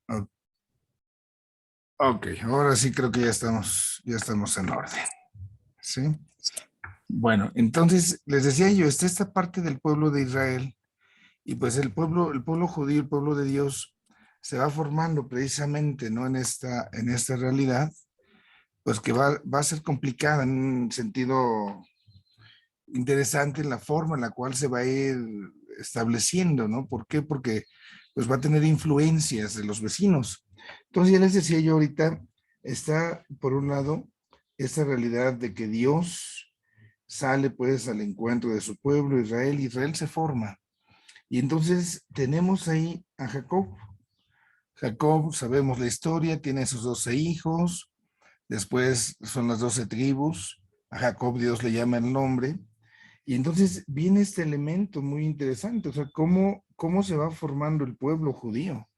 O- Ok, ahora sí creo que ya estamos en orden, ¿sí? Bueno, entonces les decía yo, está esta parte del pueblo de Israel y pues el pueblo judío, el pueblo de Dios se va formando precisamente, ¿no? En esta realidad, pues que va a ser complicada en un sentido interesante en la forma en la cual se va a ir estableciendo, ¿no? ¿Por qué? Porque pues va a tener influencias de los vecinos. Entonces ya les decía yo ahorita, está por un lado esta realidad de que Dios sale pues al encuentro de su pueblo Israel, Israel se forma. Y entonces tenemos ahí a Jacob. Jacob, sabemos la historia, tiene sus 12 hijos, después son las 12 tribus, a Jacob Dios le llama el nombre, y entonces viene este elemento muy interesante, o sea, cómo se va formando el pueblo judío.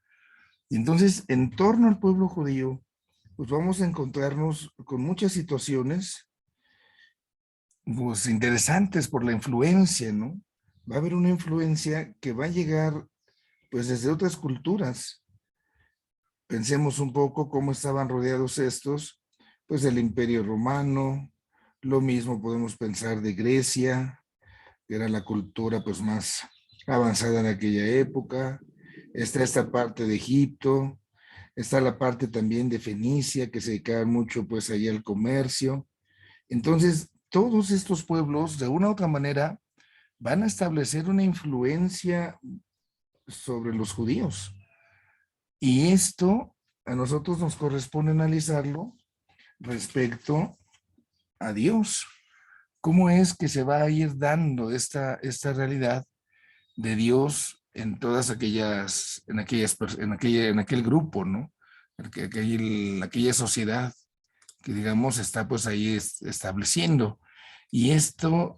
Y entonces, en torno al pueblo judío, pues vamos a encontrarnos con muchas situaciones, pues interesantes por la influencia, ¿no? Va a haber una influencia que va a llegar, pues desde otras culturas. Pensemos un poco cómo estaban rodeados estos, pues del Imperio Romano, lo mismo podemos pensar de Grecia, que era la cultura pues más avanzada en aquella época. Está esta parte de Egipto, está la parte también de Fenicia, que se dedicaba mucho pues allá al comercio. Entonces, todos estos pueblos, de una u otra manera, van a establecer una influencia sobre los judíos. Y esto a nosotros nos corresponde analizarlo respecto a Dios. ¿Cómo es que se va a ir dando esta realidad de Dios en todas aquellas, en aquel grupo, ¿no? Aquella sociedad que digamos está pues ahí estableciendo. Y esto,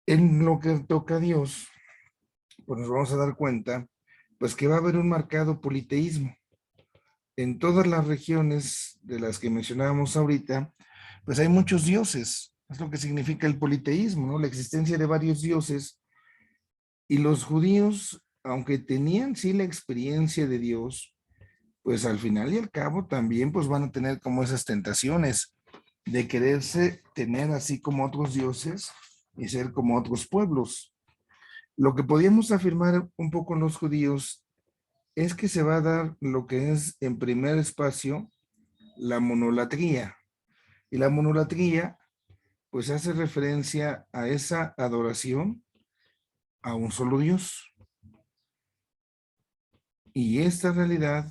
en lo que toca a Dios, pues nos vamos a dar cuenta, pues que va a haber un marcado politeísmo. En todas las regiones de las que mencionábamos ahorita, pues hay muchos dioses. Es lo que significa el politeísmo, ¿no? La existencia de varios dioses. Y los judíos, aunque tenían sí la experiencia de Dios, pues al final y al cabo también pues van a tener como esas tentaciones de quererse tener así como otros dioses y ser como otros pueblos. Lo que podíamos afirmar un poco en los judíos es que se va a dar lo que es en primer espacio la monolatría. Y la monolatría pues hace referencia a esa adoración a un solo Dios. Y esta realidad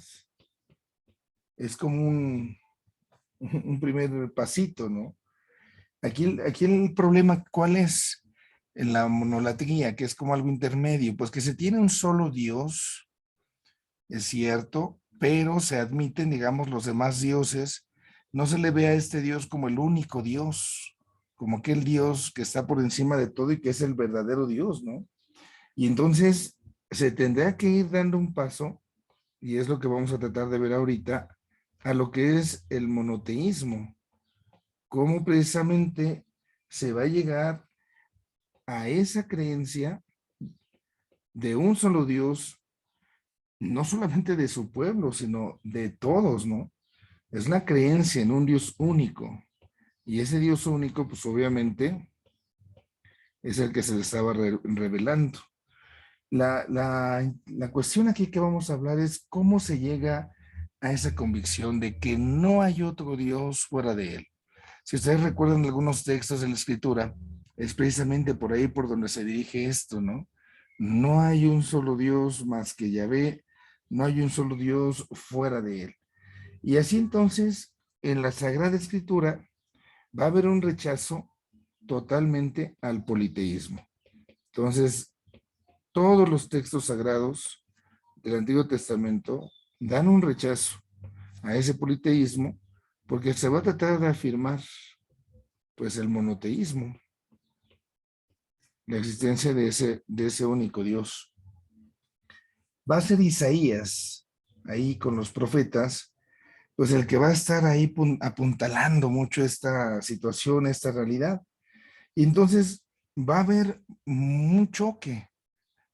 es como un primer pasito, ¿no? Aquí el problema, ¿cuál es? En la monolatría, que es como algo intermedio, pues que se tiene un solo Dios, es cierto, pero se admiten, digamos, los demás dioses, no se le ve a este Dios como el único Dios, como aquel Dios que está por encima de todo y que es el verdadero Dios, ¿no? Y entonces se tendrá que ir dando un paso, y es lo que vamos a tratar de ver ahorita, a lo que es el monoteísmo, cómo precisamente se va a llegar a esa creencia de un solo Dios, no solamente de su pueblo, sino de todos, ¿no? Es la creencia en un Dios único. Y ese Dios único, pues obviamente, es el que se le estaba revelando. La cuestión aquí que vamos a hablar es cómo se llega a esa convicción de que no hay otro Dios fuera de él. Si ustedes recuerdan algunos textos de la Escritura, es precisamente por ahí por donde se dirige esto, ¿no? No hay un solo Dios más que Yahvé, no hay un solo Dios fuera de él. Y así entonces, en la Sagrada Escritura va a haber un rechazo totalmente al politeísmo. Entonces, todos los textos sagrados del Antiguo Testamento dan un rechazo a ese politeísmo porque se va a tratar de afirmar pues el monoteísmo, la existencia de ese único Dios. Va a ser Isaías, ahí con los profetas, pues el que va a estar ahí apuntalando mucho esta situación, esta realidad. Y entonces va a haber un choque,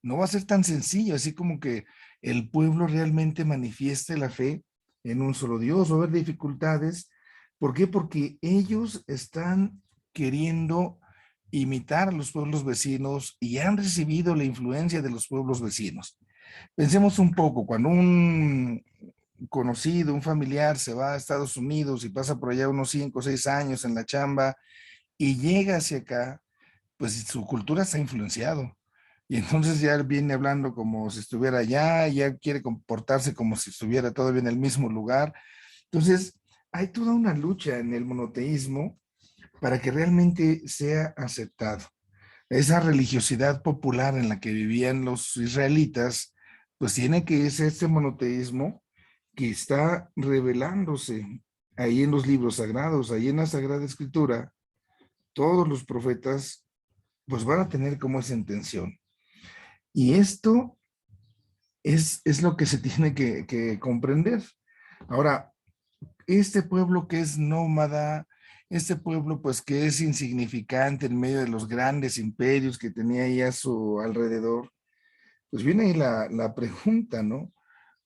no va a ser tan sencillo, así como que el pueblo realmente manifieste la fe en un solo Dios. Va a haber dificultades. ¿Por qué? Porque ellos están queriendo imitar a los pueblos vecinos y han recibido la influencia de los pueblos vecinos. Pensemos un poco, cuando un conocido, un familiar se va a Estados Unidos y pasa por allá unos 5 o 6 años en la chamba y llega hacia acá, pues su cultura está influenciado. Y entonces ya viene hablando como si estuviera allá, ya quiere comportarse como si estuviera todavía en el mismo lugar. Entonces, hay toda una lucha en el monoteísmo para que realmente sea aceptado. Esa religiosidad popular en la que vivían los israelitas, pues tiene que ser este monoteísmo que está revelándose ahí en los libros sagrados, ahí en la Sagrada Escritura. Todos los profetas pues van a tener como esa intención. Y esto es lo que se tiene que comprender. Ahora, este pueblo que es nómada, este pueblo pues que es insignificante en medio de los grandes imperios que tenía ahí a su alrededor, pues viene ahí la pregunta, ¿no?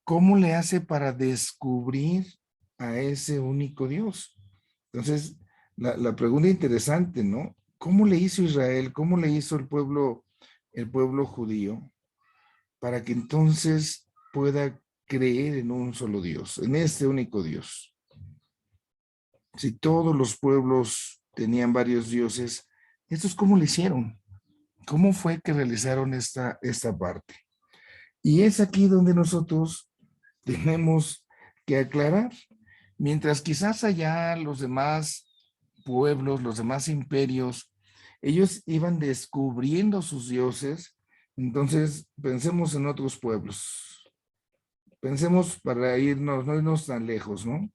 ¿Cómo le hace para descubrir a ese único Dios? Entonces, la pregunta interesante, ¿no? ¿Cómo le hizo Israel? ¿Cómo le hizo el pueblo judío para que entonces pueda creer en un solo Dios, en este único Dios? Si todos los pueblos tenían varios dioses, ¿estos cómo lo hicieron? ¿Cómo fue que realizaron esta parte? Y es aquí donde nosotros tenemos que aclarar. Mientras quizás allá los demás pueblos, los demás imperios, ellos iban descubriendo sus dioses, entonces pensemos en otros pueblos. Pensemos para irnos, no irnos tan lejos, ¿no?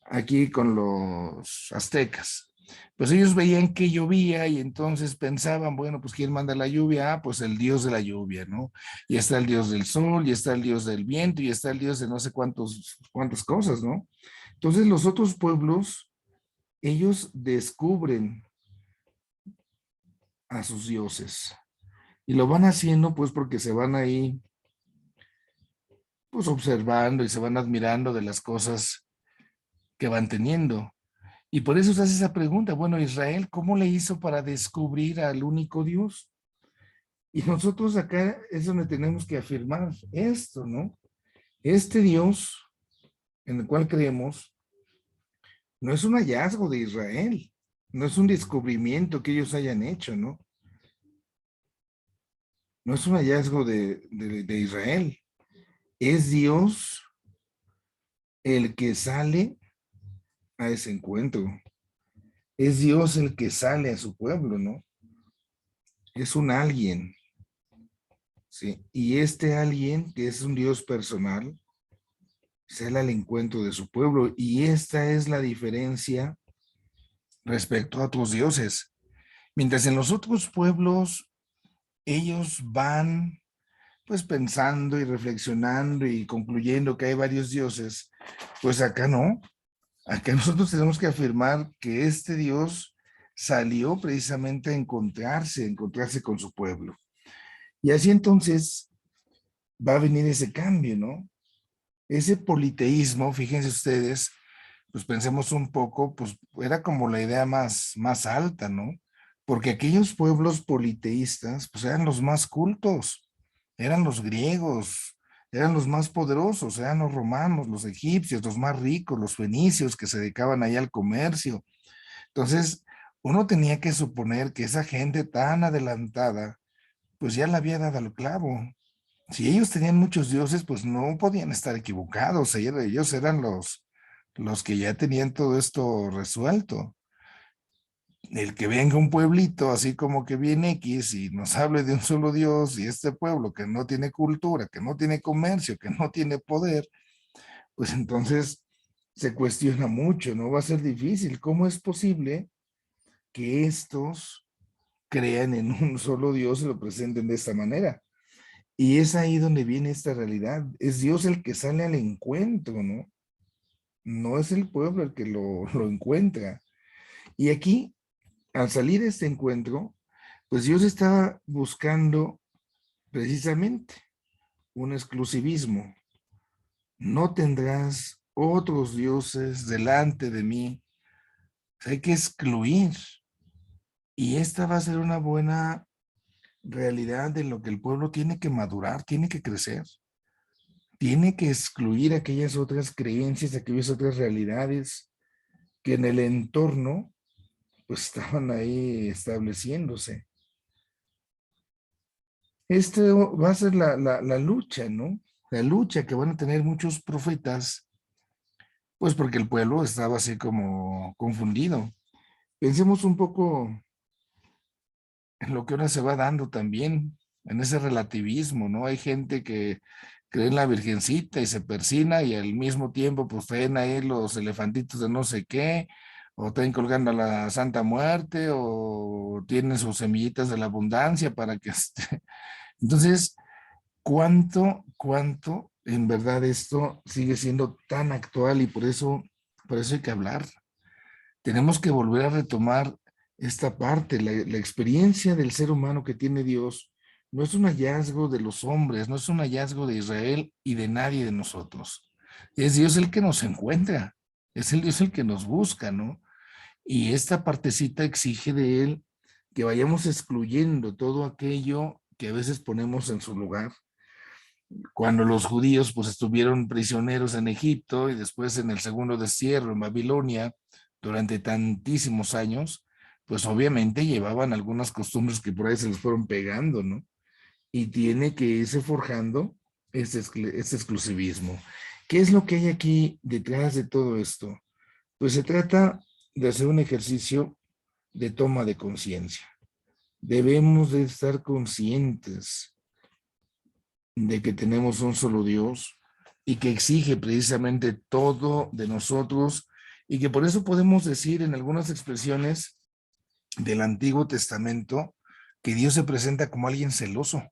Aquí con los aztecas. Pues ellos veían que llovía y entonces pensaban, bueno, pues ¿quién manda la lluvia? Ah, pues el dios de la lluvia, ¿no? Y está el dios del sol, y está el dios del viento, y está el dios de no sé cuántas cosas, ¿no? Entonces los otros pueblos, ellos descubren a sus dioses y lo van haciendo pues porque se van ahí pues observando y se van admirando de las cosas que van teniendo. Y por eso se hace esa pregunta, bueno, Israel, ¿cómo le hizo para descubrir al único Dios? Y nosotros acá es donde tenemos que afirmar esto, ¿no? Este Dios en el cual creemos no es un hallazgo de Israel, no es un descubrimiento que ellos hayan hecho, ¿no? No es un hallazgo de Israel, es Dios el que sale a ese encuentro, es Dios el que sale a su pueblo, ¿no? Es un alguien, ¿sí? Y este alguien, que es un Dios personal, sale al encuentro de su pueblo. Y esta es la diferencia respecto a otros dioses. Mientras en los otros pueblos ellos van pues pensando y reflexionando y concluyendo que hay varios dioses, pues acá no. Acá nosotros tenemos que afirmar que este Dios salió precisamente a encontrarse con su pueblo. Y así entonces va a venir ese cambio, ¿no? Ese politeísmo, fíjense ustedes, pues pensemos un poco, pues era como la idea más alta, ¿no? Porque aquellos pueblos politeístas, pues eran los más cultos, eran los griegos, eran los más poderosos, eran los romanos, los egipcios, los más ricos, los fenicios que se dedicaban ahí al comercio. Entonces, uno tenía que suponer que esa gente tan adelantada, pues ya la había dado al clavo. Si ellos tenían muchos dioses, pues no podían estar equivocados. Ellos eran los que ya tenían todo esto resuelto. El que venga un pueblito así como que viene X y nos hable de un solo Dios y este pueblo que no tiene cultura, que no tiene comercio, que no tiene poder, pues entonces se cuestiona mucho, ¿no? Va a ser difícil. ¿Cómo es posible que estos crean en un solo Dios y lo presenten de esta manera? Y es ahí donde viene esta realidad. Es Dios el que sale al encuentro, ¿no? No es el pueblo el que lo encuentra. Y aquí, al salir de este encuentro, pues Dios estaba buscando precisamente un exclusivismo. No tendrás otros dioses delante de mí. Hay que excluir. Y esta va a ser una buena realidad de lo que el pueblo tiene que madurar, tiene que crecer. Tiene que excluir aquellas otras creencias, aquellas otras realidades que en el entorno pues estaban ahí estableciéndose. Va a ser la lucha, ¿no? La lucha que van a tener muchos profetas, pues porque el pueblo estaba así como confundido. Pensemos un poco en lo que ahora se va dando también, en ese relativismo, ¿no? Hay gente que cree en la Virgencita y se persina y al mismo tiempo pues traen ahí los elefantitos de no sé qué, o traen colgando a la Santa Muerte, o tienen sus semillitas de la abundancia para que Entonces, ¿cuánto en verdad esto sigue siendo tan actual y por eso hay que hablar? Tenemos que volver a retomar esta parte, la experiencia del ser humano que tiene Dios no es un hallazgo de los hombres, no es un hallazgo de Israel y de nadie de nosotros. Es Dios el que nos encuentra, es el Dios el que nos busca, ¿no? Y esta partecita exige de Él que vayamos excluyendo todo aquello que a veces ponemos en su lugar. Cuando los judíos pues estuvieron prisioneros en Egipto y después en el segundo destierro en Babilonia durante tantísimos años, pues obviamente llevaban algunas costumbres que por ahí se les fueron pegando, ¿no? Y tiene que irse forjando este exclusivismo. ¿Qué es lo que hay aquí detrás de todo esto? Pues se trata de hacer un ejercicio de toma de conciencia. Debemos de estar conscientes de que tenemos un solo Dios y que exige precisamente todo de nosotros y que por eso podemos decir en algunas expresiones del Antiguo Testamento que Dios se presenta como alguien celoso.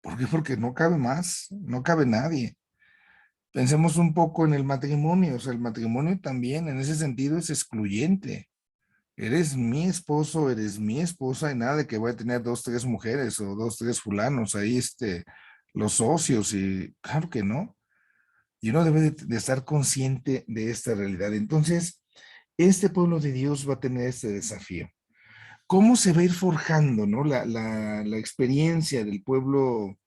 ¿Por qué? Porque no cabe más, no cabe nadie. Pensemos un poco en el matrimonio, o sea, el matrimonio también en ese sentido es excluyente. Eres mi esposo, eres mi esposa y nada de que voy a tener dos, tres mujeres o dos, tres fulanos ahí, los socios y claro que no. Y uno debe de estar consciente de esta realidad. Entonces, este pueblo de Dios va a tener este desafío. ¿Cómo se va a ir forjando, no? La experiencia del pueblo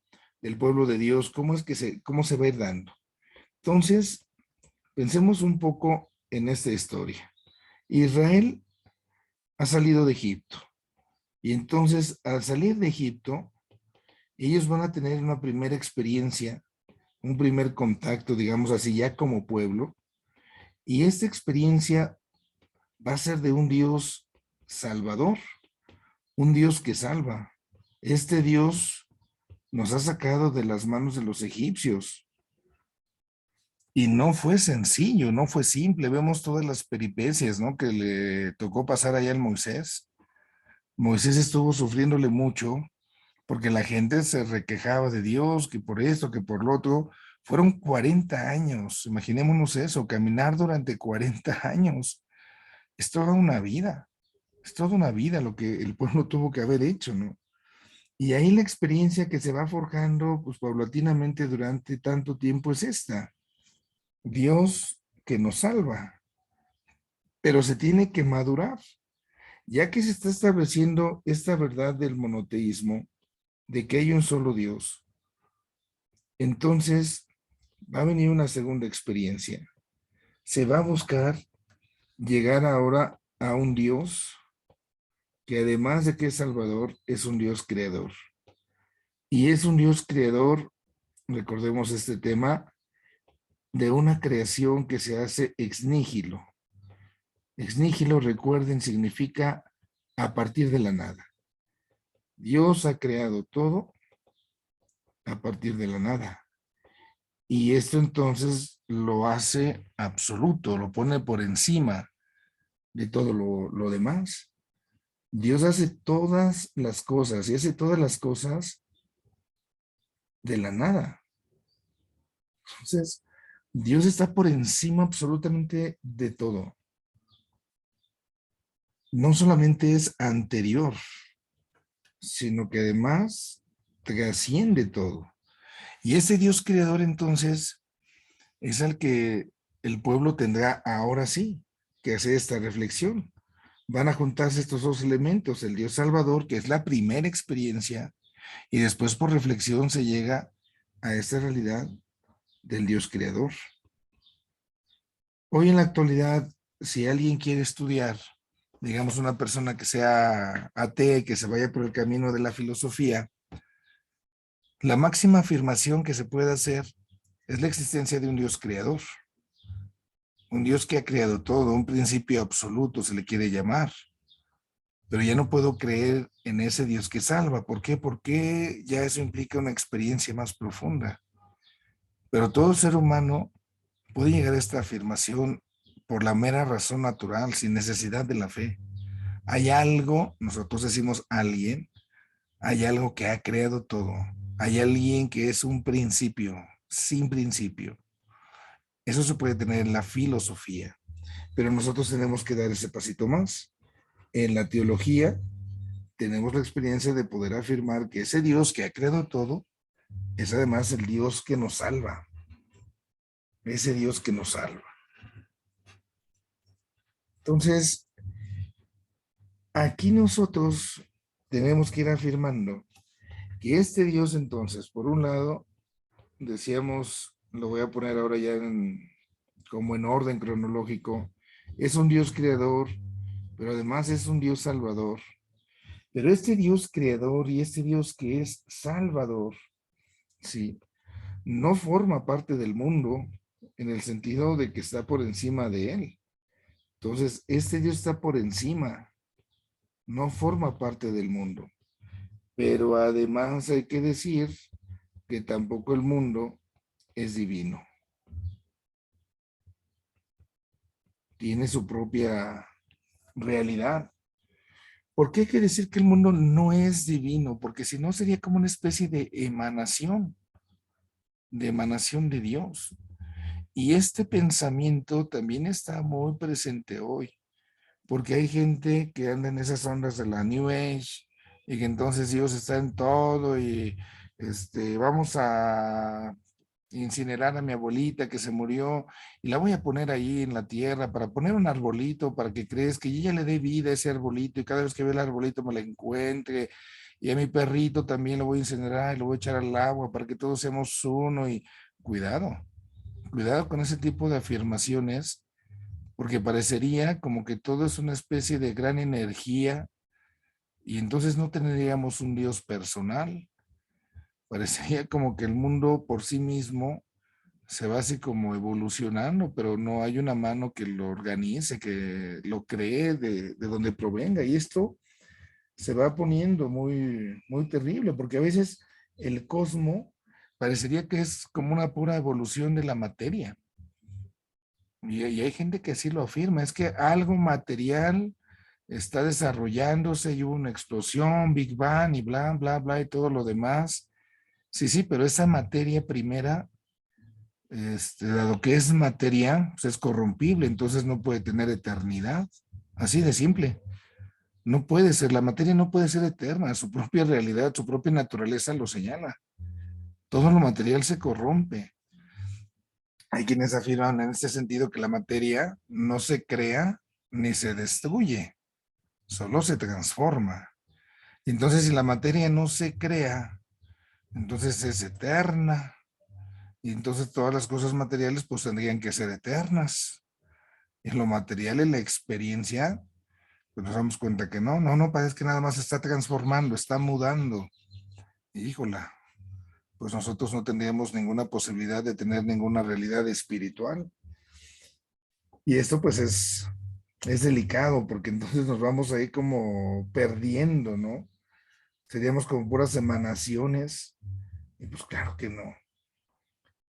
de Dios, cómo se va a ir dando? Entonces, pensemos un poco en esta historia. Israel ha salido de Egipto. Y entonces, al salir de Egipto, ellos van a tener una primera experiencia, un primer contacto, digamos así, ya como pueblo. Y esta experiencia va a ser de un Dios salvador, un Dios que salva. Este Dios nos ha sacado de las manos de los egipcios. Y no fue sencillo, no fue simple. Vemos todas las peripecias, ¿no? Que le tocó pasar allá al Moisés. Moisés estuvo sufriéndole mucho porque la gente se requejaba de Dios, que por esto, que por lo otro. Fueron 40 años, imaginémonos eso, caminar durante 40 años. Es toda una vida, es toda una vida lo que el pueblo tuvo que haber hecho, ¿no? Y ahí la experiencia que se va forjando, pues paulatinamente durante tanto tiempo es esta. Dios que nos salva, pero se tiene que madurar, ya que se está estableciendo esta verdad del monoteísmo, de que hay un solo Dios. Entonces va a venir una segunda experiencia. Se va a buscar llegar ahora a un Dios que además de que es salvador, es un Dios creador. Y es un Dios creador, recordemos este tema, de una creación que se hace ex nihilo. Ex nihilo, recuerden, significa a partir de la nada. Dios ha creado todo a partir de la nada. Y esto entonces lo hace absoluto, lo pone por encima de todo lo demás. Dios hace todas las cosas y hace todas las cosas de la nada. Entonces, Dios está por encima absolutamente de todo. No solamente es anterior, sino que además trasciende todo. Y ese Dios creador entonces es al que el pueblo tendrá ahora sí que hacer esta reflexión. Van a juntarse estos dos elementos, el Dios Salvador, que es la primera experiencia, y después por reflexión se llega a esta realidad del Dios creador. Hoy en la actualidad, si alguien quiere estudiar, digamos una persona que sea atea y que se vaya por el camino de la filosofía, la máxima afirmación que se puede hacer es la existencia de un Dios creador, un Dios que ha creado todo, un principio absoluto se le quiere llamar, pero ya no puedo creer en ese Dios que salva. ¿Por qué? Porque ya eso implica una experiencia más profunda. Pero todo ser humano puede llegar a esta afirmación por la mera razón natural, sin necesidad de la fe. Hay algo, nosotros decimos alguien, hay algo que ha creado todo. Hay alguien que es un principio, sin principio. Eso se puede tener en la filosofía, pero nosotros tenemos que dar ese pasito más. En la teología tenemos la experiencia de poder afirmar que ese Dios que ha creado todo es además el Dios que nos salva, ese Dios que nos salva. Entonces, aquí nosotros tenemos que ir afirmando que este Dios entonces, por un lado, decíamos, lo voy a poner ahora ya como en orden cronológico, es un Dios creador, pero además es un Dios salvador. Pero este Dios creador y este Dios que es salvador, sí, no forma parte del mundo en el sentido de que está por encima de él. Entonces, este Dios está por encima, no forma parte del mundo. Pero además hay que decir que tampoco el mundo es divino. Tiene su propia realidad. ¿Por qué hay que decir que el mundo no es divino? Porque si no sería como una especie de emanación de Dios. Y este pensamiento también está muy presente hoy, porque hay gente que anda en esas ondas de la New Age y que entonces Dios está en todo y vamos a incinerar a mi abuelita que se murió y la voy a poner ahí en la tierra para poner un arbolito para que crees que yo ya le dé vida a ese arbolito y cada vez que ve el arbolito me la encuentre y a mi perrito también lo voy a incinerar y lo voy a echar al agua para que todos seamos uno y cuidado, cuidado con ese tipo de afirmaciones porque parecería como que todo es una especie de gran energía y entonces no tendríamos un Dios personal. Parecería como que el mundo por sí mismo se va así como evolucionando, pero no hay una mano que lo organice, que lo cree de donde provenga. Y esto se va poniendo muy, muy terrible, porque a veces el cosmos parecería que es como una pura evolución de la materia. Y hay gente que así lo afirma, es que algo material está desarrollándose y hubo una explosión, Big Bang y bla, bla, bla y todo lo demás. Sí, sí, pero esa materia primera, dado que es materia, pues es corrompible, entonces no puede tener eternidad. Así de simple. No puede ser, la materia no puede ser eterna, su propia realidad, su propia naturaleza lo señala. Todo lo material se corrompe. Hay quienes afirman en este sentido que la materia no se crea ni se destruye, solo se transforma. Entonces, si la materia no se crea, entonces es eterna. Y entonces todas las cosas materiales pues tendrían que ser eternas. En lo material, en la experiencia, pues nos damos cuenta que no, parece que nada más se está transformando, está mudando. Híjola, pues nosotros no tendríamos ninguna posibilidad de tener ninguna realidad espiritual. Y esto pues es delicado porque entonces nos vamos ahí como perdiendo, ¿no? Seríamos como puras emanaciones y pues claro que no.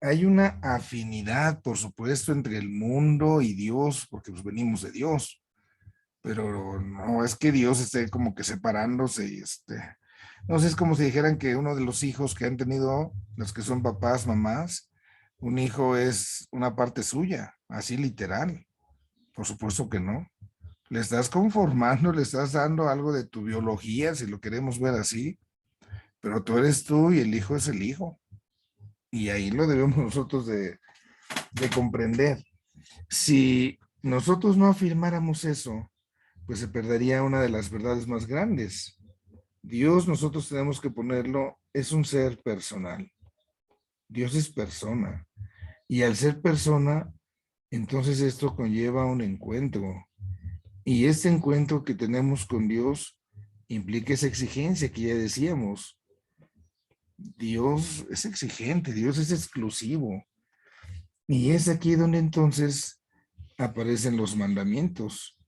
Hay una afinidad, por supuesto, entre el mundo y Dios, porque pues venimos de Dios, pero no es que Dios esté como que separándose y no sé, es como si dijeran que uno de los hijos que han tenido, los que son papás, mamás, un hijo es una parte suya, así literal. Por supuesto que no. Le estás conformando, le estás dando algo de tu biología, si lo queremos ver así, pero tú eres tú y el hijo es el hijo. Y ahí lo debemos nosotros de comprender. Si nosotros no afirmáramos eso, pues se perdería una de las verdades más grandes. Dios, nosotros tenemos que ponerlo, es un ser personal. Dios es persona. Y al ser persona, entonces esto conlleva un encuentro. Y este encuentro que tenemos con Dios implica esa exigencia que ya decíamos. Dios es exigente, Dios es exclusivo. Y es aquí donde entonces aparecen los mandamientos.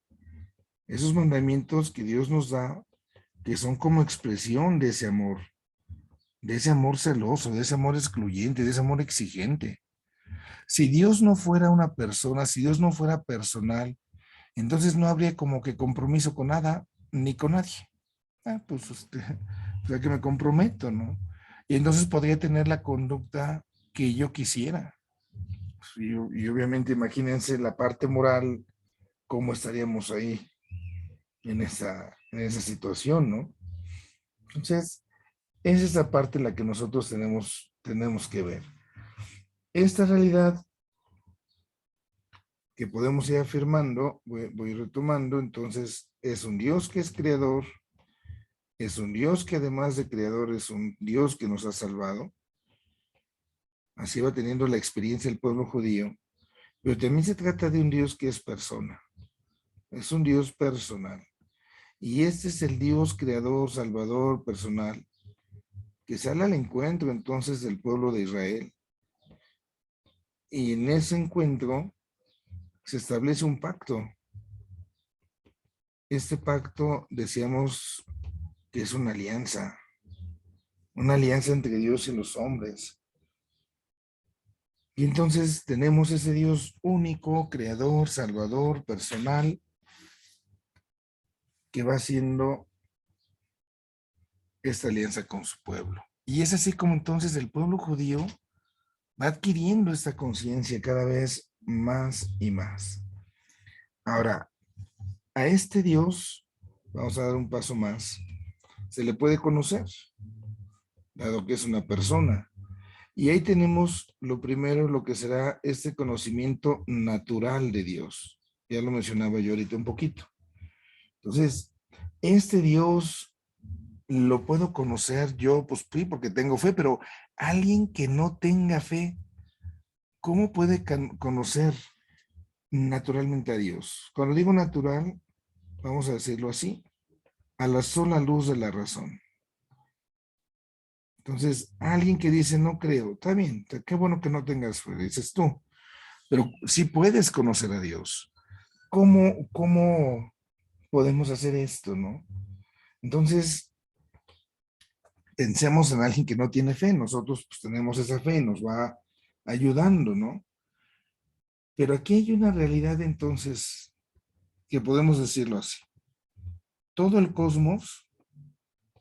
Esos mandamientos que Dios nos da, que son como expresión de ese amor celoso, de ese amor excluyente, de ese amor exigente. Si Dios no fuera una persona, si Dios no fuera personal, entonces no habría como que compromiso con nada, ni con nadie. Pues o sea que me comprometo, ¿no? Y entonces podría tener la conducta que yo quisiera. Y obviamente imagínense la parte moral, cómo estaríamos ahí en esa situación, ¿no? Entonces, es esa parte la que nosotros tenemos que ver. Esta realidad que podemos ir afirmando, voy retomando, entonces es un Dios que es creador, es un Dios que además de creador es un Dios que nos ha salvado. Así va teniendo la experiencia el pueblo judío, pero también se trata de un Dios que es persona, es un Dios personal. Y este es el Dios creador, salvador, personal, que sale al encuentro entonces del pueblo de Israel. Y en ese encuentro se establece un pacto. Este pacto, decíamos, que es una alianza entre Dios y los hombres. Y entonces tenemos ese Dios único, creador, salvador, personal, que va haciendo esta alianza con su pueblo. Y es así como entonces el pueblo judío va adquiriendo esta conciencia cada vez más y más. Ahora, a este Dios, vamos a dar un paso más, se le puede conocer, dado que es una persona. Y ahí tenemos lo primero, lo que será este conocimiento natural de Dios. Ya lo mencionaba yo ahorita un poquito. Entonces, este Dios lo puedo conocer yo, pues sí, porque tengo fe, pero alguien que no tenga fe, ¿cómo puede conocer naturalmente a Dios? Cuando digo natural, vamos a decirlo así, a la sola luz de la razón. Entonces, alguien que dice, no creo, está bien, qué bueno que no tengas fe, dices tú, pero sí puedes conocer a Dios. ¿Cómo podemos hacer esto, no? Entonces, pensemos en alguien que no tiene fe, nosotros pues tenemos esa fe, nos va ayudando, ¿no? Pero aquí hay una realidad entonces que podemos decirlo así. Todo el cosmos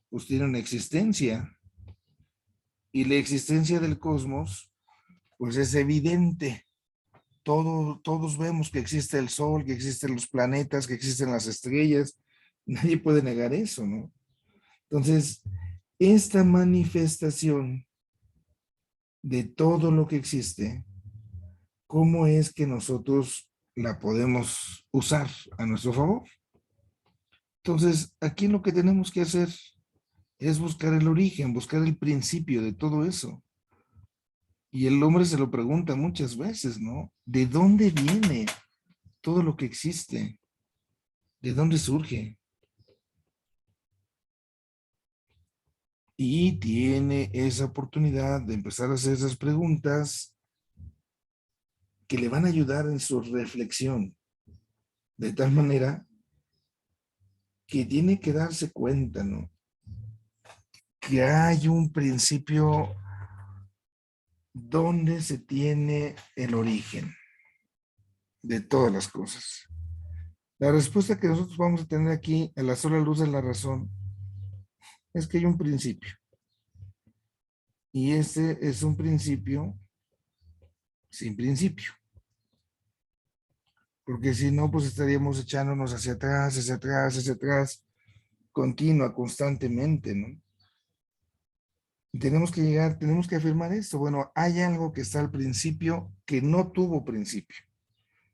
pues tiene una existencia y la existencia del cosmos pues es evidente. Todos vemos que existe el sol, que existen los planetas, que existen las estrellas. Nadie puede negar eso, ¿no? Entonces, esta manifestación de todo lo que existe, ¿cómo es que nosotros la podemos usar a nuestro favor? Entonces, aquí lo que tenemos que hacer es buscar el origen, buscar el principio de todo eso. Y el hombre se lo pregunta muchas veces, ¿no? ¿De dónde viene todo lo que existe? ¿De dónde surge? Y tiene esa oportunidad de empezar a hacer esas preguntas que le van a ayudar en su reflexión, de tal manera que tiene que darse cuenta, ¿no? Que hay un principio donde se tiene el origen de todas las cosas. La respuesta que nosotros vamos a tener aquí a la sola luz de la razón es que hay un principio. Y ese es un principio sin principio. Porque si no, pues estaríamos echándonos hacia atrás, hacia atrás, hacia atrás, continua, constantemente, ¿no? Tenemos que llegar, tenemos que afirmar esto. Bueno, hay algo que está al principio que no tuvo principio.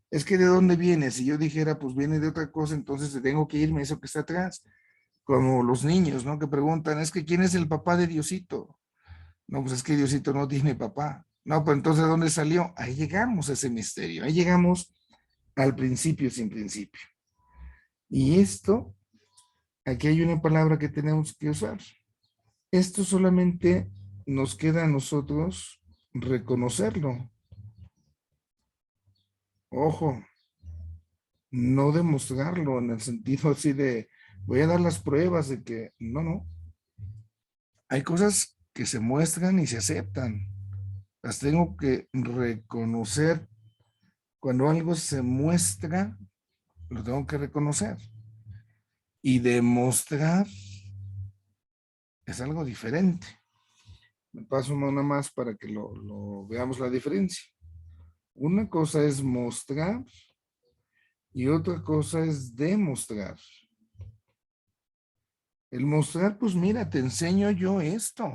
Es que ¿de dónde viene? Si yo dijera, pues viene de otra cosa, entonces tengo que irme a eso que está atrás. Como los niños, ¿no? Que preguntan, es que ¿quién es el papá de Diosito? No, pues es que Diosito no tiene papá. No, pues entonces ¿de dónde salió? Ahí llegamos a ese misterio. Ahí llegamos al principio sin principio. Y esto, aquí hay una palabra que tenemos que usar. Esto solamente nos queda a nosotros reconocerlo. Ojo, no demostrarlo en el sentido así de voy a dar las pruebas de que no, no. Hay cosas que se muestran y se aceptan. Las tengo que reconocer. Cuando algo se muestra, lo tengo que reconocer. Y demostrar es algo diferente. Me paso una más para que lo veamos la diferencia. Una cosa es mostrar y otra cosa es demostrar. El mostrar, pues mira, te enseño yo esto.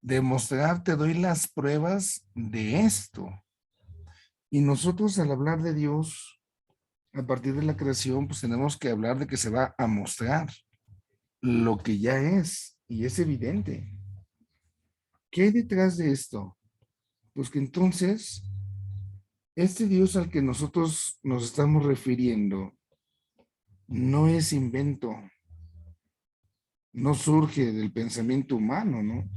Demostrar, te doy las pruebas de esto. Y nosotros al hablar de Dios, a partir de la creación, pues tenemos que hablar de que se va a mostrar lo que ya es, y es evidente. ¿Qué hay detrás de esto? Pues que entonces, este Dios al que nosotros nos estamos refiriendo no es invento, no surge del pensamiento humano, ¿no?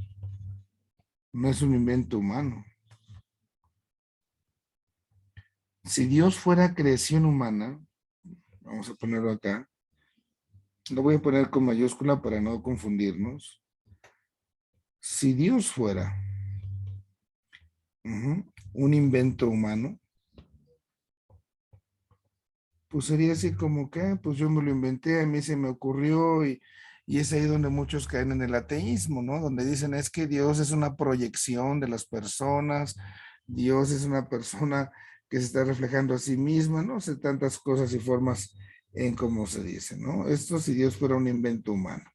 No es un invento humano. Si Dios fuera creación humana, vamos a ponerlo acá, lo voy a poner con mayúscula para no confundirnos. Si Dios fuera un invento humano, pues sería así como que, pues yo me lo inventé, a mí se me ocurrió y es ahí donde muchos caen en el ateísmo, ¿no? Donde dicen es que Dios es una proyección de las personas, Dios es una persona que se está reflejando a sí misma, no sé, tantas cosas y formas en cómo se dice, ¿no? Esto si Dios fuera un invento humano,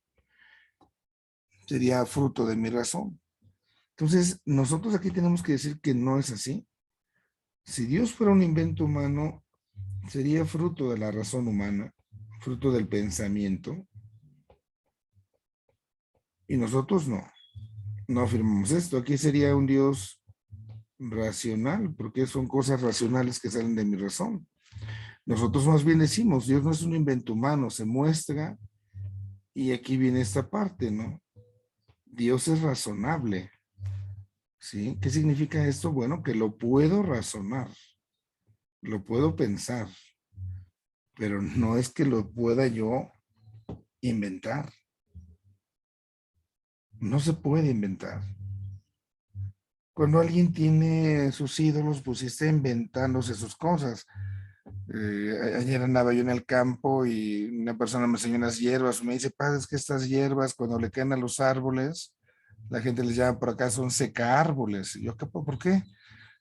sería fruto de mi razón. Entonces, nosotros aquí tenemos que decir que no es así. Si Dios fuera un invento humano, sería fruto de la razón humana, fruto del pensamiento, y nosotros no afirmamos esto. Aquí sería un Dios racional, porque son cosas racionales que salen de mi razón. Nosotros más bien decimos, Dios no es un invento humano, se muestra, y aquí viene esta parte, ¿no? Dios es razonable, ¿sí? ¿Qué significa esto? Bueno, que lo puedo razonar, lo puedo pensar, pero no es que lo pueda yo inventar. No se puede inventar. Cuando alguien tiene sus ídolos, pues sí está inventándose sus cosas. Ayer andaba yo en el campo y una persona me enseñó unas hierbas. Me dice, padre, es que estas hierbas, cuando le caen a los árboles, la gente les llama por acá, son seca árboles. Y yo, ¿por qué?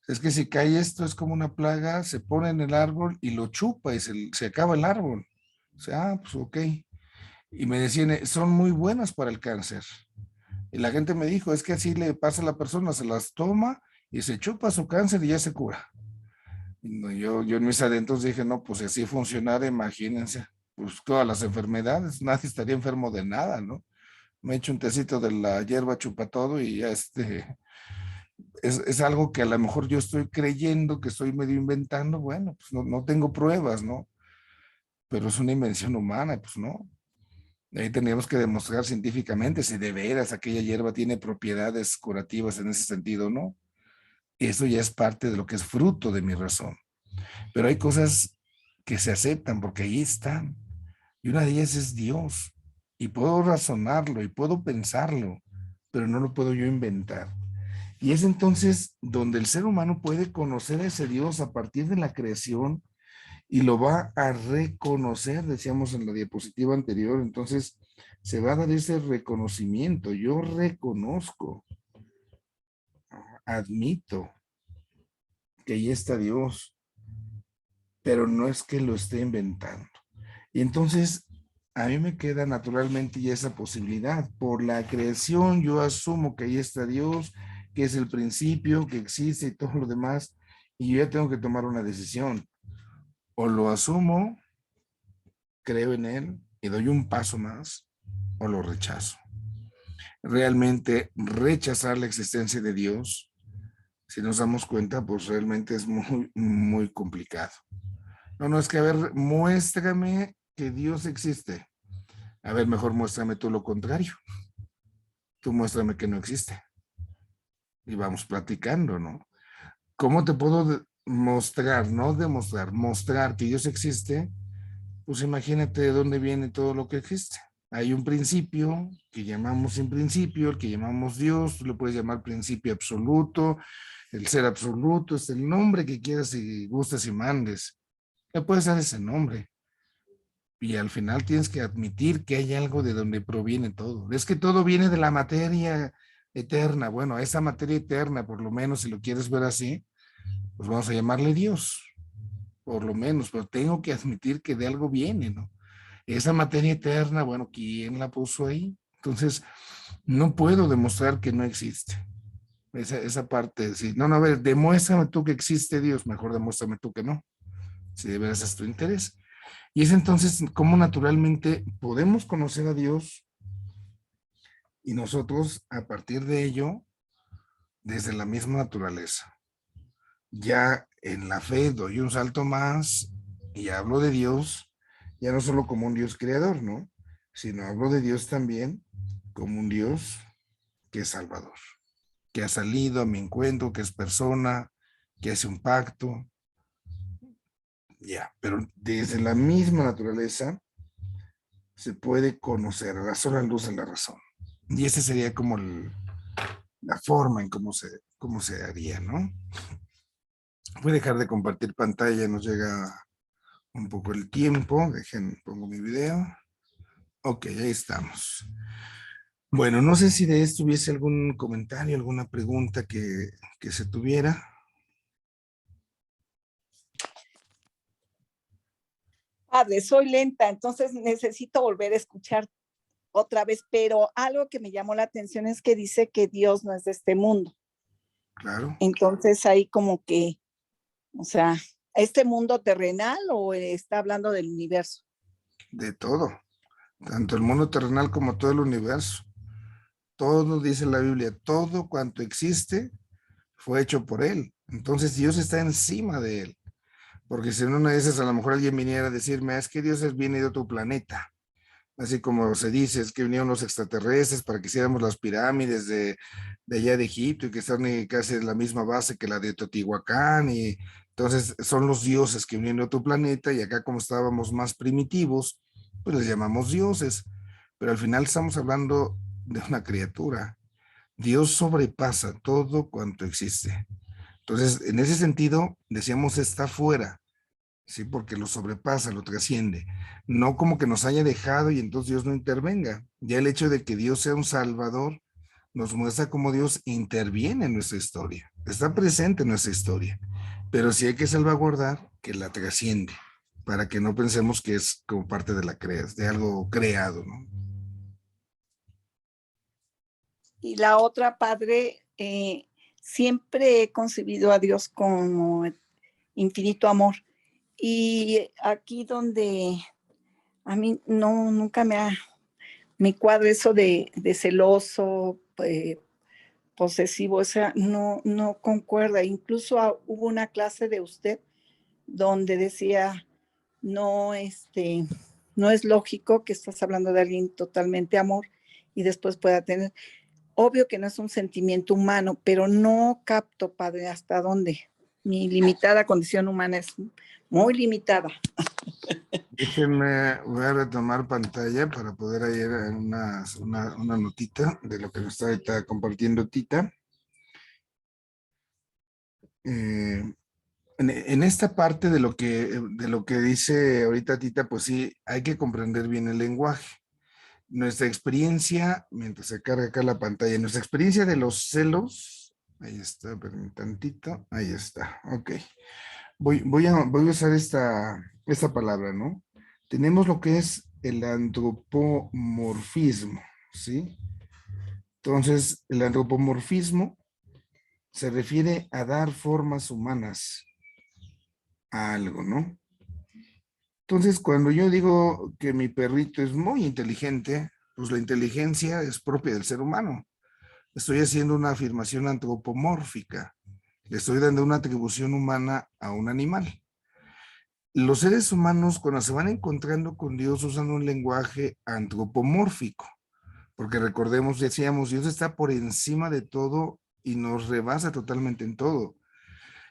Es que si cae esto, es como una plaga, se pone en el árbol y lo chupa y se acaba el árbol. O sea, pues ok. Y me decían, son muy buenas para el cáncer. Y la gente me dijo, es que así le pasa a la persona, se las toma y se chupa su cáncer y ya se cura. Y yo en mis adentros dije, no, pues si así funcionara, imagínense, pues todas las enfermedades, nadie estaría enfermo de nada, ¿no? Me echo un tecito de la hierba chupa todo y ya es algo que a lo mejor yo estoy creyendo, que estoy medio inventando, bueno, pues no tengo pruebas, ¿no? Pero es una invención humana, pues no. Ahí tendríamos que demostrar científicamente si de veras aquella hierba tiene propiedades curativas en ese sentido, ¿no? Eso ya es parte de lo que es fruto de mi razón. Pero hay cosas que se aceptan porque ahí están. Y una de ellas es Dios. Y puedo razonarlo y puedo pensarlo, pero no lo puedo yo inventar. Y es entonces donde el ser humano puede conocer a ese Dios a partir de la creación y lo va a reconocer, decíamos en la diapositiva anterior. Entonces se va a dar ese reconocimiento. Yo reconozco, admito que ahí está Dios, pero no es que lo esté inventando. Y entonces a mí me queda naturalmente ya esa posibilidad. Por la creación yo asumo que ahí está Dios, que es el principio, que existe y todo lo demás, y yo ya tengo que tomar una decisión. O lo asumo, creo en él y doy un paso más, o lo rechazo. Realmente rechazar la existencia de Dios, si nos damos cuenta, pues realmente es muy, muy complicado. No, no, es que, a ver, muéstrame que Dios existe. A ver, mejor muéstrame tú lo contrario. Tú muéstrame que no existe. Y vamos platicando, ¿no? ¿Cómo te puedo mostrar, no demostrar, mostrar que Dios existe? Pues imagínate de dónde viene todo lo que existe. Hay un principio que llamamos sin principio, el que llamamos Dios, tú le puedes llamar principio absoluto, el ser absoluto, es el nombre que quieras y gustes y mandes. Le puedes dar ese nombre. Y al final tienes que admitir que hay algo de donde proviene todo. Es que todo viene de la materia eterna. Bueno, esa materia eterna, por lo menos, si lo quieres ver así, pues vamos a llamarle Dios, por lo menos, pero tengo que admitir que de algo viene, ¿no? Esa materia eterna, bueno, ¿quién la puso ahí? Entonces, no puedo demostrar que no existe. Esa parte de decir, no, no, a ver, demuéstrame tú que existe Dios, mejor demuéstrame tú que no, si de veras es tu interés. Y es entonces cómo naturalmente podemos conocer a Dios y nosotros a partir de ello, desde la misma naturaleza. Ya en la fe doy un salto más y hablo de Dios, ya no solo como un Dios creador, ¿no? Sino hablo de Dios también como un Dios que es Salvador, que ha salido a mi encuentro, que es persona, que hace un pacto, ya, pero desde la misma naturaleza se puede conocer a la sola luz de la razón. Y esa sería como la forma en cómo se haría, ¿no? Voy a dejar de compartir pantalla, nos llega un poco el tiempo. Dejen, pongo mi video. Ok, ahí estamos. Bueno, no sé si de esto hubiese algún comentario, alguna pregunta que se tuviera. Padre, soy lenta, entonces necesito volver a escuchar otra vez, pero algo que me llamó la atención es que dice que Dios no es de este mundo. Claro, Entonces ahí como que, o sea, ¿este mundo terrenal o está hablando del universo? de todo, tanto el mundo terrenal como todo el universo. Todo dice la Biblia, todo cuanto existe fue hecho por él. Entonces Dios está encima de él. Porque si en una de esas a lo mejor alguien viniera a decirme, es que Dios viene de otro planeta. Así como se dice, es que vinieron los extraterrestres para que hiciéramos las pirámides de allá de Egipto y que están casi en la misma base que la de Teotihuacán. Y entonces son los dioses que vinieron de otro planeta y acá como estábamos más primitivos, pues les llamamos dioses. Pero al final estamos hablando de una criatura. Dios sobrepasa todo cuanto existe. Entonces, en ese sentido, decíamos, está fuera, ¿sí? Porque lo sobrepasa, lo trasciende. No como que nos haya dejado y entonces Dios no intervenga. Ya el hecho de que Dios sea un salvador nos muestra cómo Dios interviene en nuestra historia. Está presente en nuestra historia. Pero sí hay que salvaguardar que la trasciende para que no pensemos que es como parte de de algo creado, ¿no? Y la otra, Padre, siempre he concebido a Dios como infinito amor. Y aquí donde a mí no, nunca me cuadra eso de celoso, posesivo, o sea, no, no concuerda. Incluso hubo una clase de usted donde decía, no, no es lógico que estás hablando de alguien totalmente amor y después pueda tener, obvio que no es un sentimiento humano, pero no capto, Padre, hasta dónde. Mi limitada condición humana es muy limitada. Déjenme, voy a retomar pantalla para poder leer una notita de lo que nos está ahorita compartiendo Tita. Eh, en esta parte de lo que dice ahorita Tita, pues sí, hay que comprender bien el lenguaje. Nuestra experiencia, mientras se carga acá la pantalla, nuestra experiencia de los celos, ahí está, permítanme tantito, ahí está, ok. Voy a usar esta palabra, ¿no? Tenemos lo que es el antropomorfismo, ¿sí? Entonces, el antropomorfismo se refiere a dar formas humanas a algo, ¿no? Entonces, cuando yo digo que mi perrito es muy inteligente, pues la inteligencia es propia del ser humano. Estoy haciendo una afirmación antropomórfica. Le estoy dando una atribución humana a un animal. Los seres humanos, cuando se van encontrando con Dios, usan un lenguaje antropomórfico, porque recordemos, decíamos, Dios está por encima de todo y nos rebasa totalmente en todo.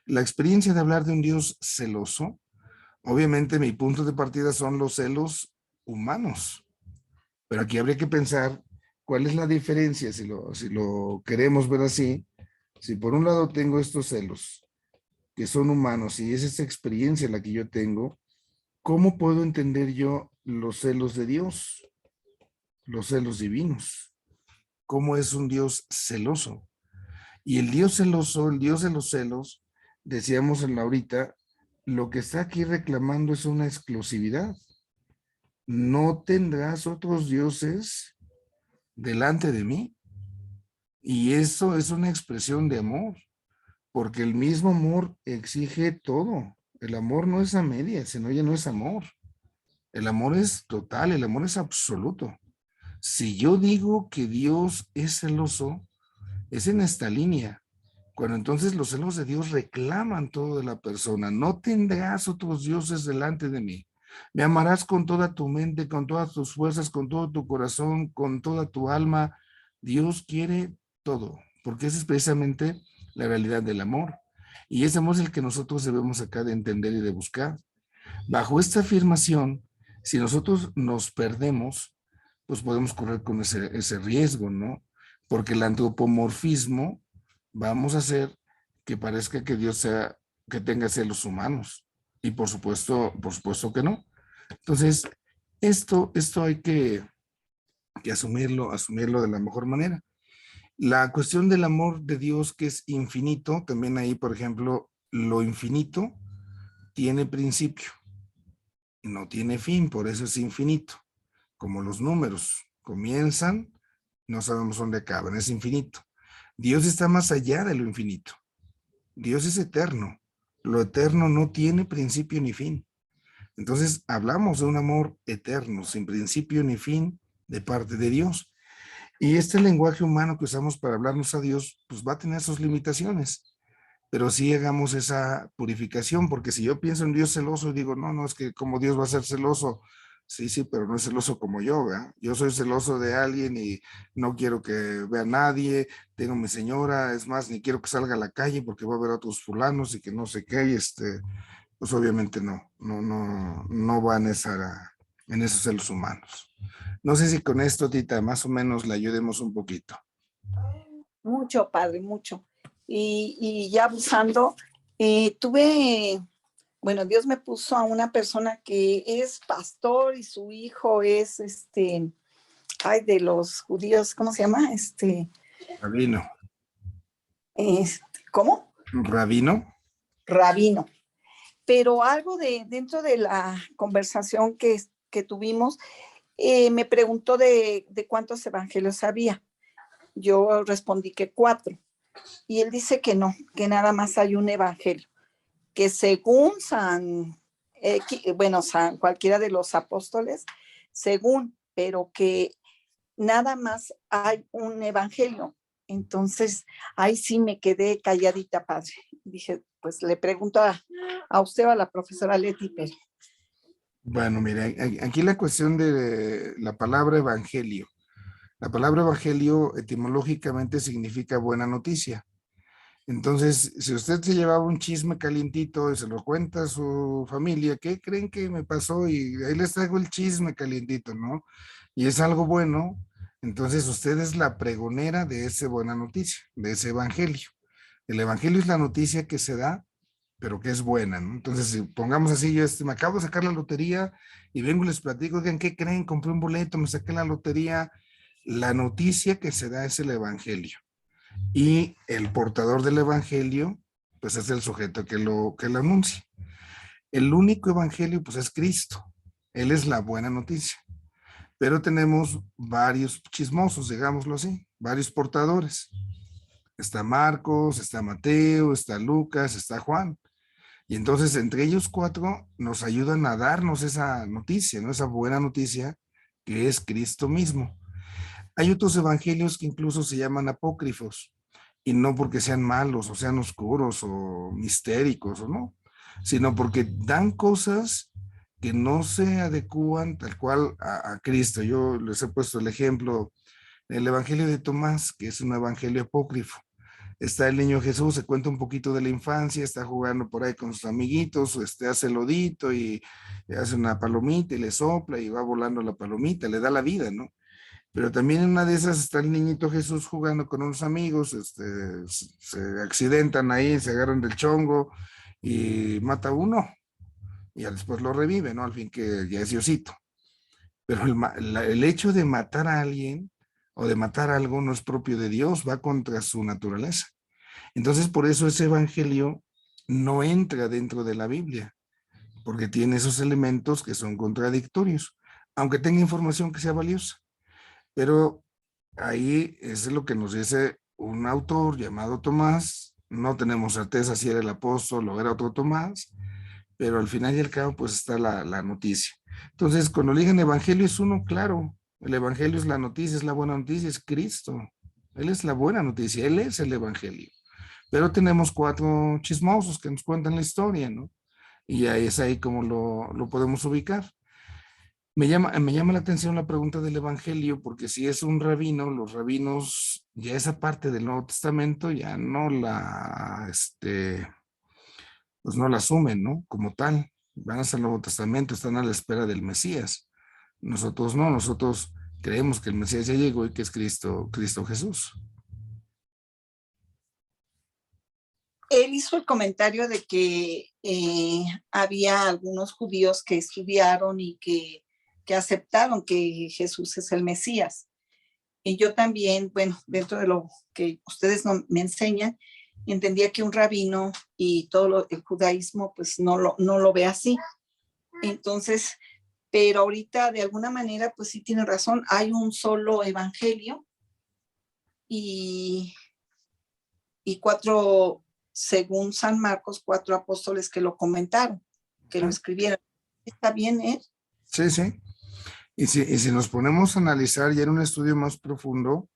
La experiencia de hablar de un Dios celoso, obviamente mi punto de partida son los celos humanos, pero aquí habría que pensar cuál es la diferencia, si lo queremos ver así, si por un lado tengo estos celos que son humanos y es esa experiencia la que yo tengo, ¿cómo puedo entender yo los celos de Dios, los celos divinos? ¿Cómo es un Dios celoso? Y el Dios celoso, el Dios de los celos, decíamos en la ahorita, lo que está aquí reclamando es una exclusividad. No tendrás otros dioses delante de mí. Y eso es una expresión de amor, porque el mismo amor exige todo. El amor no es a medias, sino ya no es amor. El amor es total, el amor es absoluto. Si yo digo que Dios es celoso, es en esta línea. Cuando entonces los celos de Dios reclaman todo de la persona. No tendrás otros dioses delante de mí. Me amarás con toda tu mente, con todas tus fuerzas, con todo tu corazón, con toda tu alma. Dios quiere todo, porque esa es precisamente la realidad del amor. Y ese amor es el que nosotros debemos acá de entender y de buscar. Bajo esta afirmación, si nosotros nos perdemos, pues podemos correr con ese riesgo, ¿no? Porque el antropomorfismo vamos a hacer que parezca que Dios sea, que tenga celos humanos. Y por supuesto que no. Entonces, esto hay que asumirlo de la mejor manera. La cuestión del amor de Dios que es infinito, también ahí, por ejemplo, lo infinito tiene principio y no tiene fin, por eso es infinito. Como los números comienzan, no sabemos dónde acaban, es infinito. Dios está más allá de lo infinito. Dios es eterno. Lo eterno no tiene principio ni fin. Entonces, hablamos de un amor eterno, sin principio ni fin, de parte de Dios. Y este lenguaje humano que usamos para hablarnos a Dios, pues va a tener sus limitaciones. Pero sí hagamos esa purificación, porque si yo pienso en Dios celoso y digo, no, no, es que como Dios va a ser celoso, sí, sí, pero no es celoso como yo, ¿verdad? Yo soy celoso de alguien y no quiero que vea a nadie, tengo mi señora, es más, ni quiero que salga a la calle porque va a ver a otros fulanos y que no sé qué, y pues obviamente no va en esos celos humanos. No sé si con esto, Tita, más o menos le ayudemos un poquito. Mucho, padre, mucho. Y ya abusando, bueno, Dios me puso a una persona que es pastor y su hijo es de los judíos, ¿cómo se llama? Rabino. ¿Cómo? Rabino. Rabino. Pero algo dentro de la conversación que tuvimos, me preguntó de cuántos evangelios había. Yo respondí que 4. Y él dice que no, que nada más hay un evangelio, que según San cualquiera de los apóstoles, según, pero que nada más hay un evangelio. Entonces, ahí sí me quedé calladita, padre. Dije, pues le pregunto a usted o a la profesora Leti, pero Bueno, mire, aquí la cuestión de la palabra evangelio. La palabra evangelio etimológicamente significa buena noticia. Entonces, si usted se llevaba un chisme calientito y se lo cuenta a su familia, ¿qué creen que me pasó? Y ahí les traigo el chisme calientito, ¿no? Y es algo bueno, entonces usted es la pregonera de esa buena noticia, de ese evangelio. El evangelio es la noticia que se da, pero que es buena, ¿no? Entonces, si pongamos así, yo me acabo de sacar la lotería y vengo y les platico, oigan, ¿qué creen? Compré un boleto, me saqué la lotería. La noticia que se da es el evangelio. Y el portador del evangelio, pues es el sujeto que lo anuncia. El único evangelio, pues es Cristo. Él es la buena noticia. pero tenemos varios chismosos, digámoslo así, varios portadores. Está Marcos, está Mateo, está Lucas, está Juan. Y entonces entre ellos cuatro nos ayudan a darnos esa noticia, ¿no? Esa buena noticia que es Cristo mismo. Hay otros evangelios que incluso se llaman apócrifos, y no porque sean malos o sean oscuros o mistéricos o no, sino porque dan cosas que no se adecúan tal cual a Cristo. Yo les he puesto el ejemplo, el evangelio de Tomás, que es un evangelio apócrifo. Está el niño Jesús, se cuenta un poquito de la infancia, está jugando por ahí con sus amiguitos, hace lodito y hace una palomita y le sopla y va volando la palomita, le da la vida, ¿no? Pero también en una de esas está el niñito Jesús jugando con unos amigos, se accidentan ahí, se agarran del chongo y mata a uno y después lo revive, ¿no? Al fin que ya es Diosito. Pero el hecho de matar a alguien o de matar algo no es propio de Dios, va contra su naturaleza. Entonces, por eso ese evangelio no entra dentro de la Biblia, porque tiene esos elementos que son contradictorios, aunque tenga información que sea valiosa. Pero ahí es lo que nos dice un autor llamado Tomás. No tenemos certeza si era el apóstol o era otro Tomás, pero al final y al cabo, pues está la noticia. Entonces, cuando eligen evangelio es uno, claro, el evangelio es la noticia, es la buena noticia, es Cristo. Él es la buena noticia, Él es el evangelio. Pero tenemos cuatro chismosos que nos cuentan la historia, ¿no? Y ahí es ahí como lo podemos ubicar. Me llama la atención la pregunta del evangelio, porque si es un rabino, los rabinos, ya esa parte del Nuevo Testamento ya no pues no la asumen, ¿no? Como tal, van hasta el Nuevo Testamento, están a la espera del Mesías. Nosotros no, nosotros creemos que el Mesías ya llegó y que es Cristo Jesús. Él hizo el comentario de que había algunos judíos que estudiaron y que aceptaron que Jesús es el Mesías. Y yo también, bueno, dentro de lo que ustedes me enseñan, entendía que un rabino y todo el judaísmo pues no lo ve así. Entonces, pero ahorita de alguna manera pues sí tiene razón, hay un solo evangelio y cuatro, según San Marcos, cuatro apóstoles que lo comentaron, que lo escribieron. ¿Está bien, Sí, sí. Y si nos ponemos a analizar ya en un estudio más profundo,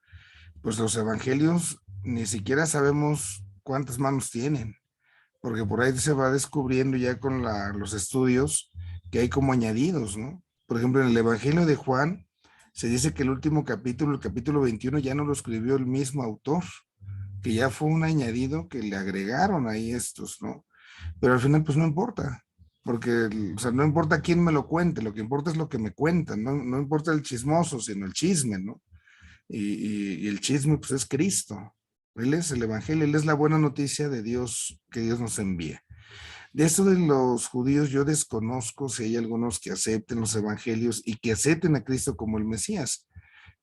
pues los evangelios ni siquiera sabemos cuántas manos tienen, porque por ahí se va descubriendo ya con los estudios que hay como añadidos, ¿no? Por ejemplo, en el Evangelio de Juan se dice que el último capítulo, el capítulo 21, ya no lo escribió el mismo autor, que ya fue un añadido que le agregaron ahí estos, ¿no? Pero al final pues no importa, porque, o sea, no importa quién me lo cuente, lo que importa es lo que me cuentan, no importa el chismoso, sino el chisme, ¿no? Y el chisme pues es Cristo. Él es el evangelio, él es la buena noticia de Dios que Dios nos envía. De esto de los judíos yo desconozco si hay algunos que acepten los evangelios y que acepten a Cristo como el Mesías,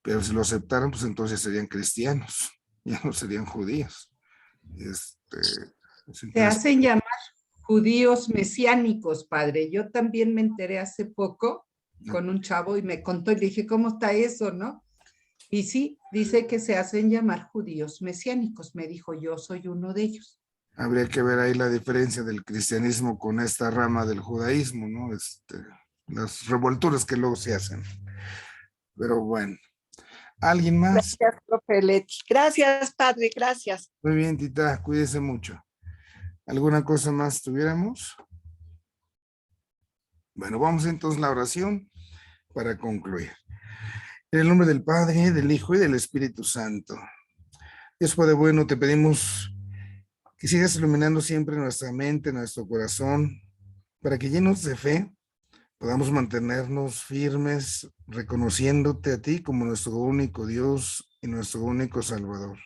pero si lo aceptaran pues entonces serían cristianos, ya no serían judíos. Es Se hacen llamar judíos mesiánicos, padre. Yo también me enteré hace poco con un chavo y me contó y le dije, ¿cómo está eso, no? Y sí, dice que se hacen llamar judíos mesiánicos. Me dijo, yo soy uno de ellos. Habría que ver ahí la diferencia del cristianismo con esta rama del judaísmo, ¿no? Las revolturas que luego se hacen. Pero bueno, ¿alguien más? Gracias, profe Leti. Gracias, padre, gracias. Muy bien, Tita, cuídese mucho. ¿Alguna cosa más tuviéramos? Bueno, vamos entonces a la oración para concluir. En el nombre del Padre, del Hijo y del Espíritu Santo. Dios Padre bueno, te pedimos que sigas iluminando siempre nuestra mente, nuestro corazón, para que llenos de fe podamos mantenernos firmes, reconociéndote a ti como nuestro único Dios y nuestro único Salvador.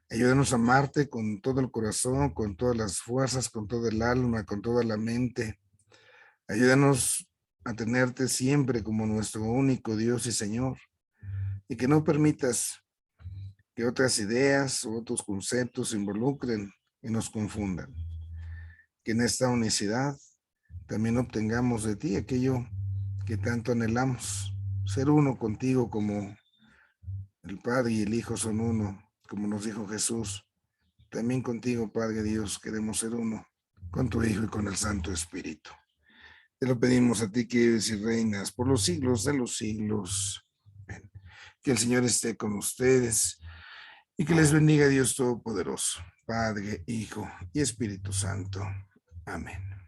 Ayúdanos a amarte con todo el corazón, con todas las fuerzas, con todo el alma, con toda la mente. Ayúdanos a tenerte siempre como nuestro único Dios y Señor, y que no permitas que otras ideas o otros conceptos se involucren y nos confundan. Que en esta unicidad también obtengamos de ti aquello que tanto anhelamos, ser uno contigo como el Padre y el Hijo son uno, como nos dijo Jesús. También contigo, Padre Dios, queremos ser uno, con tu Hijo y con el Santo Espíritu. Te lo pedimos a ti que vives y reinas por los siglos de los siglos. Amén. Que el Señor esté con ustedes y que les bendiga Dios Todopoderoso, Padre, Hijo y Espíritu Santo. Amén.